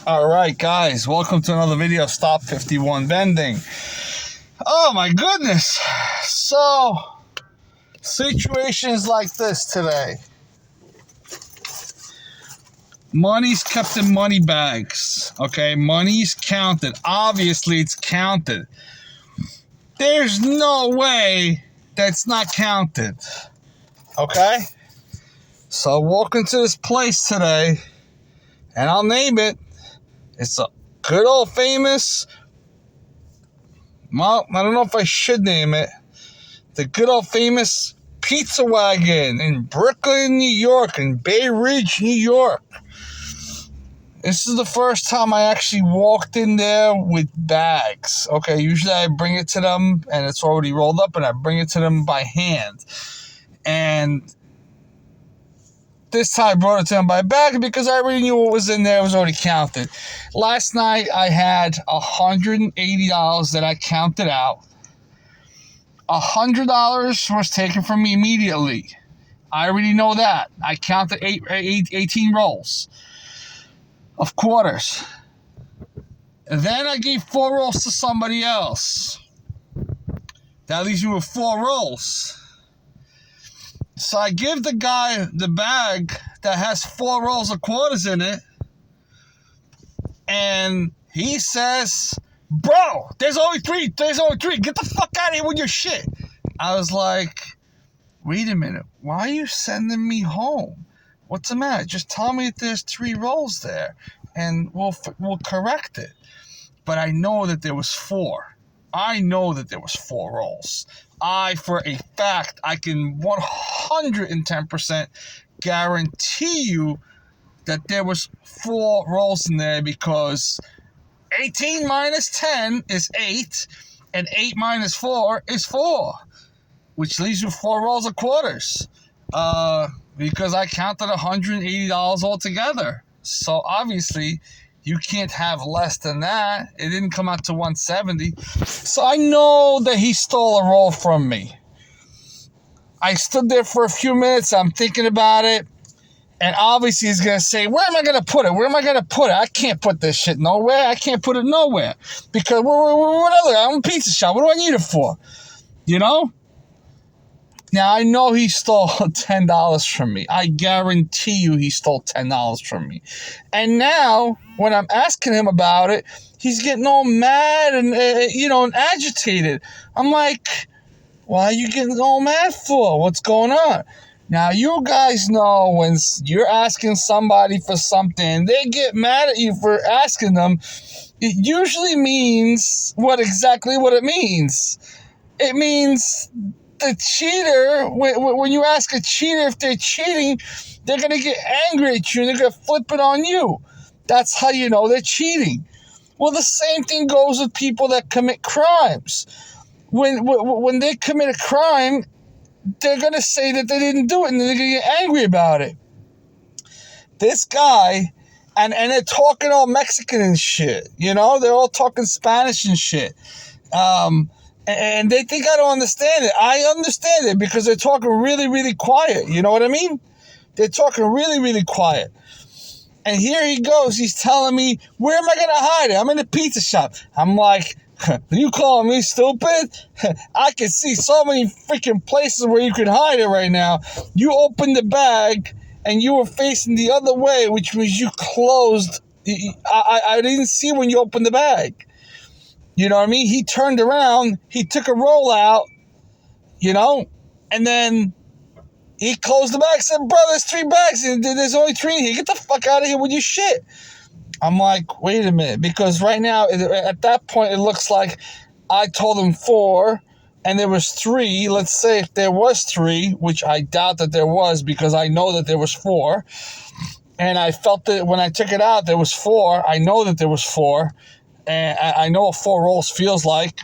All right, guys, welcome to another video of Stop 51 Vending. Oh my goodness. So, situations like this today. Money's kept in money bags, okay? Money's counted. Obviously, it's counted. There's no way that's not counted, okay? So, I walk into this place today, and I'll name it. It's a good old famous, well, I don't know if I should name it, the good old famous Pizza Wagon in Brooklyn, New York, in Bay Ridge, New York. This is the first time I actually walked in there with bags. Okay, usually I bring it to them and it's already rolled up and I bring it to them by hand. And this time I brought it to them by bag because I already knew what was in there. It was already counted. Last night I had $180 that I counted out. $100 was taken from me immediately. I already know that. I counted 18 rolls of quarters. And then I gave 4 rolls to somebody else. That leaves me with 4 rolls. So I give the guy the bag that has 4 rolls of quarters in it. And he says, "Bro, there's only three. Get the fuck out of here with your shit." I was like, wait a minute. Why are you sending me home? What's the matter? Just tell me if there's 3 rolls there, and we'll correct it. But I know that there was 4. I know that there was 4 rolls. For a fact, I can 110% guarantee you that there was 4 rolls in there, because 18 minus 10 is 8, and 8 minus 4 is 4, which leaves you 4 rolls of quarters, because I counted $180 altogether. So obviously, you can't have less than that. It didn't come out to $170. So I know that he stole a roll from me. I stood there for a few minutes. I'm thinking about it. And obviously he's going to say, where am I going to put it? I can't put this shit nowhere. I can't put it nowhere. Because I'm a pizza shop. What do I need it for? You know? Now, I know he stole $10 from me. I guarantee you he stole $10 from me. And now, when I'm asking him about it, he's getting all mad and, and agitated. I'm like, why are you getting all mad for? What's going on? Now, you guys know when you're asking somebody for something, they get mad at you for asking them. It usually means exactly what it means. It means the cheater, when you ask a cheater if they're cheating, they're going to get angry at you and they're going to flip it on you. That's how you know they're cheating. Well, the same thing goes with people that commit crimes. When they commit a crime, they're going to say that they didn't do it, and they're going to get angry about it. This guy, and they're talking all Mexican and shit, they're all talking Spanish and shit. And they think I don't understand it. I understand it because they're talking really, really quiet. You know what I mean? They're talking really, really quiet. And here he goes. He's telling me, where am I going to hide it? I'm in a pizza shop. I'm like, you calling me stupid? I can see so many freaking places where you could hide it right now. You opened the bag and you were facing the other way, which means you closed. I didn't see when you opened the bag. You know what I mean? He turned around, he took a roll out, and then he closed the bag, said, "Bro, there's 3 bags. There's only 3 in here. Get the fuck out of here with your shit." I'm like, wait a minute, because right now, at that point, it looks like I told him 4, and there was 3. Let's say if there was 3, which I doubt that there was, because I know that there was 4, and I felt that when I took it out, there was 4. I know that there was 4, and I know what 4 rolls feels like.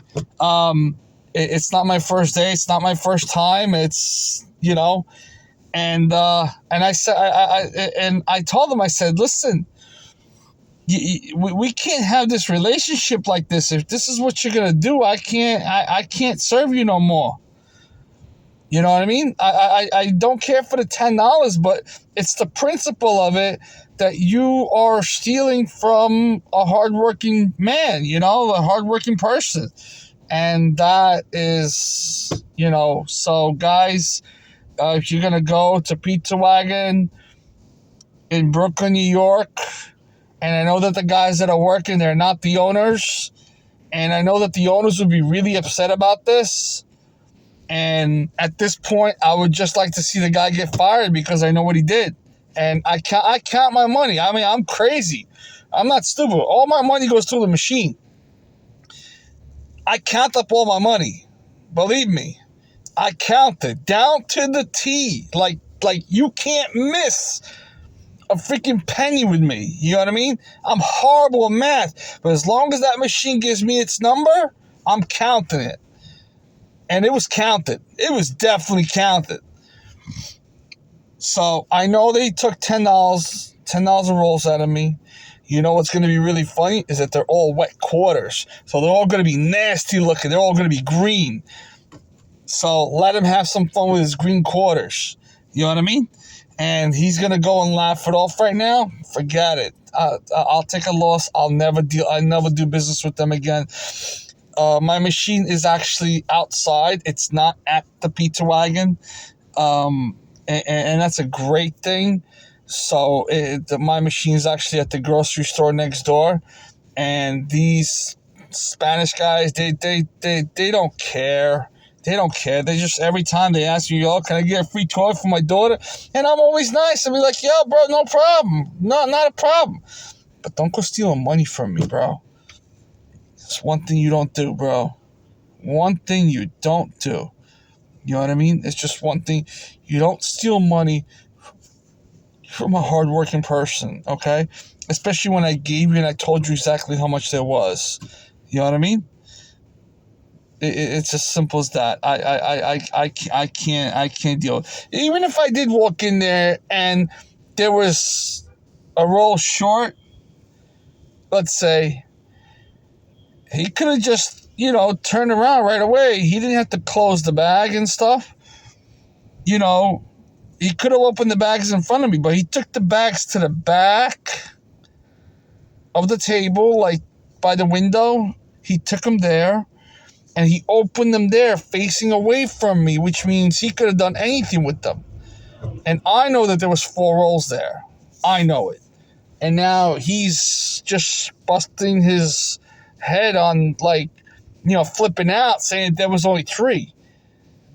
It's not my first day. It's not my first time. It's, and I said, I told him, I said, listen, we can't have this relationship like this. If this is what you're gonna do, I can't serve you no more. You know what I mean? I don't care for the $10, but it's the principle of it that you are stealing from a hardworking man, a hardworking person. And that is, so guys, if you're going to go to Pizza Wagon in Brooklyn, New York, and I know that the guys that are working, they're not the owners, and I know that the owners would be really upset about this. And at this point, I would just like to see the guy get fired because I know what he did. And I count my money. I mean, I'm crazy. I'm not stupid. All my money goes through the machine. I count up all my money. Believe me. I count it down to the T. Like you can't miss a freaking penny with me. You know what I mean? I'm horrible at math. But as long as that machine gives me its number, I'm counting it. And it was counted. It was definitely counted. So I know they took $10 of rolls out of me. You know what's going to be really funny is that they're all wet quarters. So they're all going to be nasty looking. They're all going to be green. So let him have some fun with his green quarters. You know what I mean? And he's going to go and laugh it off right now. Forget it. I'll take a loss. I'll never do business with them again. My machine is actually outside. It's not at the Pizza Wagon. And that's a great thing. So my machine is actually at the grocery store next door. And these Spanish guys, they don't care. They don't care. They just, every time they ask me, "Oh, can I get a free toy for my daughter?" And I'm always nice. I'll be like, "Yo, bro, no problem. No, not a problem. But don't go stealing money from me, bro. It's one thing you don't do, bro. One thing you don't do. You know what I mean? It's just one thing. You don't steal money from a hardworking person, okay? Especially when I gave you and I told you exactly how much there was. You know what I mean? It's as simple as that. I can't deal with it. Even if I did walk in there and there was a roll short, let's say, he could have just, turned around right away. He didn't have to close the bag and stuff. He could have opened the bags in front of me, but he took the bags to the back of the table, like by the window. He took them there, and he opened them there facing away from me, which means he could have done anything with them. And I know that there was 4 rolls there. I know it. And now he's just busting his head on, flipping out, saying there was only 3.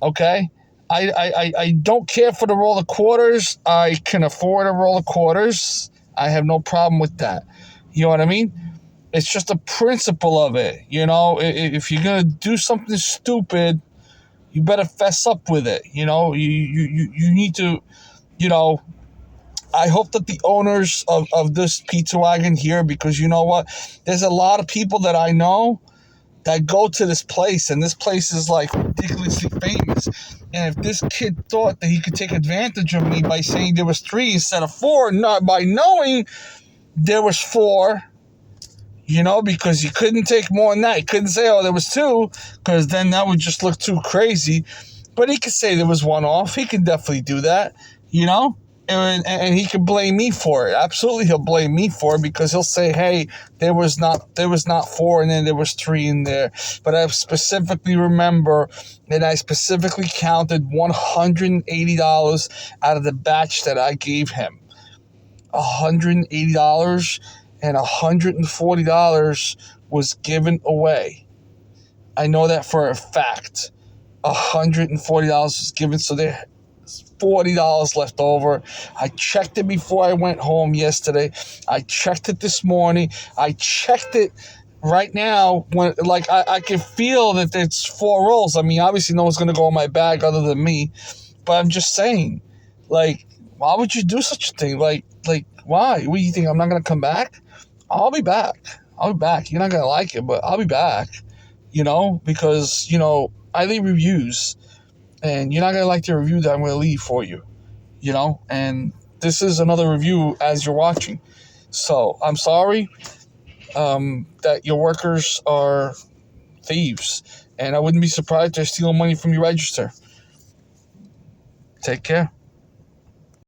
Okay? I don't care for the roll of quarters. I can afford a roll of quarters. I have no problem with that. You know what I mean? It's just the principle of it. If you're going to do something stupid, you better fess up with it. You need to, I hope that the owners of this Pizza Wagon here, because you know what? There's a lot of people that I know that go to this place, and this place is like ridiculously famous. And if this kid thought that he could take advantage of me by saying there was 3 instead of 4, not by knowing there was 4, because he couldn't take more than that. He couldn't say, "Oh, there was 2," because then that would just look too crazy. But he could say there was 1 off. He could definitely do that, and he could blame me for it. Absolutely, he'll blame me for it because he'll say, "Hey, there was not 4, and then there was 3 in there." But I specifically remember that I specifically counted $180 out of the batch that I gave him. $180 and $140 was given away. I know that for a fact. $140 was given, so there's $40 left over. I checked it before I went home yesterday. I checked it this morning. I checked it right now when I can feel that it's 4 rolls. I mean, obviously no one's gonna go in my bag other than me, but I'm just saying, why would you do such a thing? Why? What do you think? I'm not gonna come back? I'll be back. You're not gonna like it, but I'll be back. Because I leave reviews, and you're not gonna like the review that I'm gonna leave for you. And this is another review as you're watching. So I'm sorry that your workers are thieves, and I wouldn't be surprised if they're stealing money from your register. Take care.